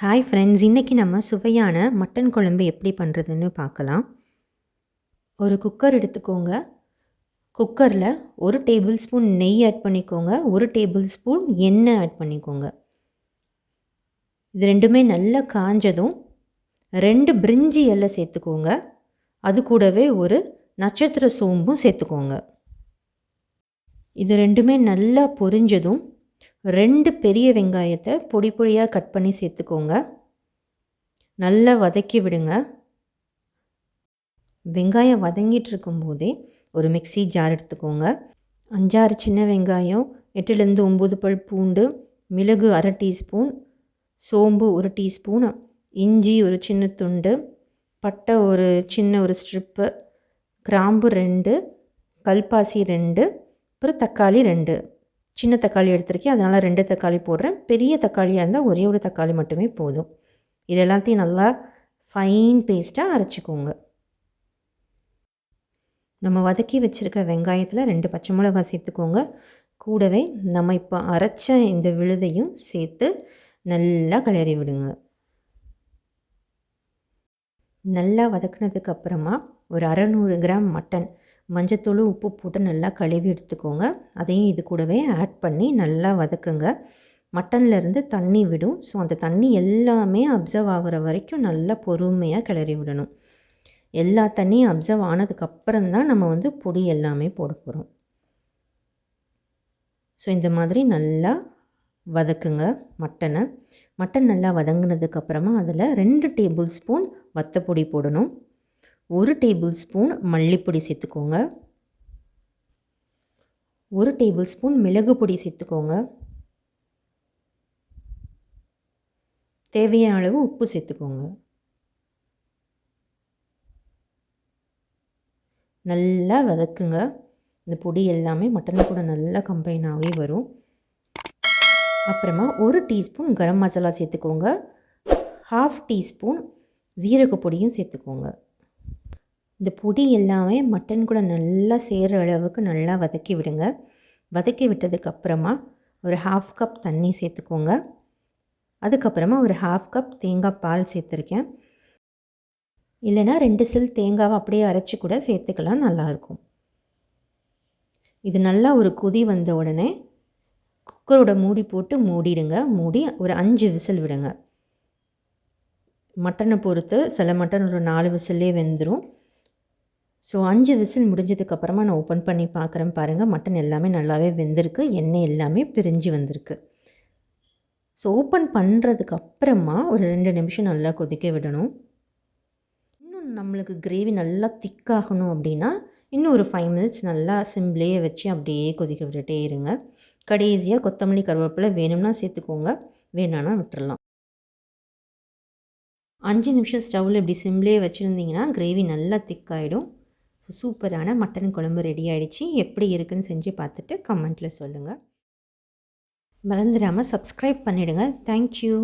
Hi friends, இன்றைக்கி நம்ம சுவையான மட்டன் குழம்பு எப்படி பண்ணுறதுன்னு பார்க்கலாம். ஒரு குக்கர் எடுத்துக்கோங்க. குக்கரில் 1 டேபிள் ஸ்பூன் நெய் ஆட் பண்ணிக்கோங்க. 1 டேபிள் ஸ்பூன் எண்ணெய் ஆட் பண்ணிக்கோங்க. இது ரெண்டுமே நல்லா காஞ்சதும் 2 பிரிஞ்சி இலை சேர்த்துக்கோங்க. அது கூடவே ஒரு நட்சத்திர சோம்பும் சேர்த்துக்கோங்க. இது ரெண்டுமே நல்லா பொரிஞ்சதும் 2 பெரிய வெங்காயத்தை பொடி பொடியாக கட் பண்ணி சேர்த்துக்கோங்க. நல்லா வதக்கி விடுங்க. வெங்காயம் வதங்கிட்டு இருக்கும்போதே ஒரு மிக்ஸி ஜார் எடுத்துக்கோங்க. 5-6 சின்ன வெங்காயம், 8லேருந்து 9 பல் பூண்டு, மிளகு 1/2 டீஸ்பூன், சோம்பு 1 டீஸ்பூன், இஞ்சி ஒரு சின்ன துண்டு, பட்டை ஒரு சின்ன ஒரு ஸ்ட்ரிப்பு, கிராம்பு 2, கல்பாசி 2, அப்புறம் தக்காளி 2. சின்ன தக்காளி எடுத்திருக்கேன், அதனால் 2 தக்காளி போடுறேன். பெரிய தக்காளியாக இருந்தால் ஒரே ஒரு தக்காளி மட்டுமே போதும். இது எல்லாத்தையும் நல்லா ஃபைன் பேஸ்ட்டாக அரைச்சிக்கோங்க. நம்ம வதக்கி வச்சுருக்க வெங்காயத்தில் 2 பச்சை மிளகாய் சேர்த்துக்கோங்க. கூடவே நம்ம இப்போ அரைச்ச இந்த விழுதையும் சேர்த்து நல்லா கிளறி விடுங்க. நல்லா வதக்கினதுக்கு அப்புறமா ஒரு 600 கிராம் மட்டன் மஞ்சத்தூள் உப்பு போட்டு நல்லா கழுவி எடுத்துக்கோங்க. அதையும் இது கூடவே ஆட் பண்ணி நல்லா வதக்குங்க. மட்டன்லேருந்து தண்ணி விடும். ஸோ அந்த தண்ணி எல்லாமே அப்சர்வ் ஆகிற வரைக்கும் நல்லா பொறுமையாக கிளறி விடணும். எல்லா தண்ணியும் அப்சர்வ் ஆனதுக்கப்புறம் தான் நம்ம பொடி எல்லாமே போட போகிறோம். ஸோ இந்த மாதிரி நல்லா வதக்குங்க மட்டனை. மட்டன் நல்லா வதங்கினதுக்கப்புறமா அதில் 2 டேபிள் ஸ்பூன் வத்தப்பொடி போடணும். 1 டேபிள் ஸ்பூன் மல்லிப்பொடி சேர்த்துக்கோங்க. 1 டேபிள் ஸ்பூன் மிளகு பொடி சேர்த்துக்கோங்க. தேவையான அளவு உப்பு சேர்த்துக்கோங்க. நல்லா வதக்குங்க. இந்த பொடி எல்லாமே மட்டன் கூட நல்லா கம்பைன் ஆகி வரும். அப்புறமா 1 டீஸ்பூன் கரம் மசாலா சேர்த்துக்கோங்க. 1/2 டீஸ்பூன் ஜீரக பொடியும் சேர்த்துக்கோங்க. இந்த பொடி எல்லாமே மட்டன் கூட நல்லா சேர்கிற அளவுக்கு நல்லா வதக்கி விடுங்க. வதக்கி விட்டதுக்கப்புறமா ஒரு 1/2 கப் தண்ணி சேர்த்துக்கோங்க. அதுக்கப்புறமா ஒரு 1/2 கப் தேங்காய் பால் சேர்த்துருக்கேன். இல்லைனா 2 சில் தேங்காவை அப்படியே அரைச்சி கூட சேர்த்துக்கலாம், நல்லாயிருக்கும். இது நல்லா ஒரு கொதி வந்த உடனே குக்கரோட மூடி போட்டு மூடிடுங்க. மூடி ஒரு 5 விசில் விடுங்க. மட்டனை பொறுத்து சில மட்டன் ஒரு 4 விசில்லே வெந்துடும். ஸோ 5 விசில் முடிஞ்சதுக்கப்புறமா நான் ஓப்பன் பண்ணி பார்க்குறேன். பாருங்கள், மட்டன் எல்லாமே நல்லாவே வெந்திருக்கு. எண்ணெய் எல்லாமே பிரிஞ்சு வந்திருக்கு. ஸோ ஓப்பன் பண்ணுறதுக்கப்புறமா ஒரு 2 நிமிஷம் நல்லா கொதிக்க விடணும். இன்னும் நம்மளுக்கு கிரேவி நல்லா திக்காகணும் அப்படின்னா இன்னும் ஒரு 5 மினிட்ஸ் நல்லா சிம்லேயே வச்சு அப்படியே கொதிக்க விட்டுட்டே இருங்க. கடைசியாக கொத்தமல்லி கருவேப்பிலை வேணும்னா சேர்த்துக்கோங்க, வேணான்னா விட்டுறலாம். 5 நிமிஷம் ஸ்டவ்வில் இப்படி சிம்லேயே வச்சுருந்திங்கன்னா கிரேவி நல்லா திக்காகிடும். ஸோ சூப்பரான மட்டன் குழம்பு ரெடி ஆகிடுச்சு. எப்படி இருக்குன்னு செஞ்சு பார்த்துட்டு கமெண்ட்டில் சொல்லுங்கள். மறந்துடாமல் சப்ஸ்கிரைப் பண்ணிவிடுங்க. தேங்க்யூ.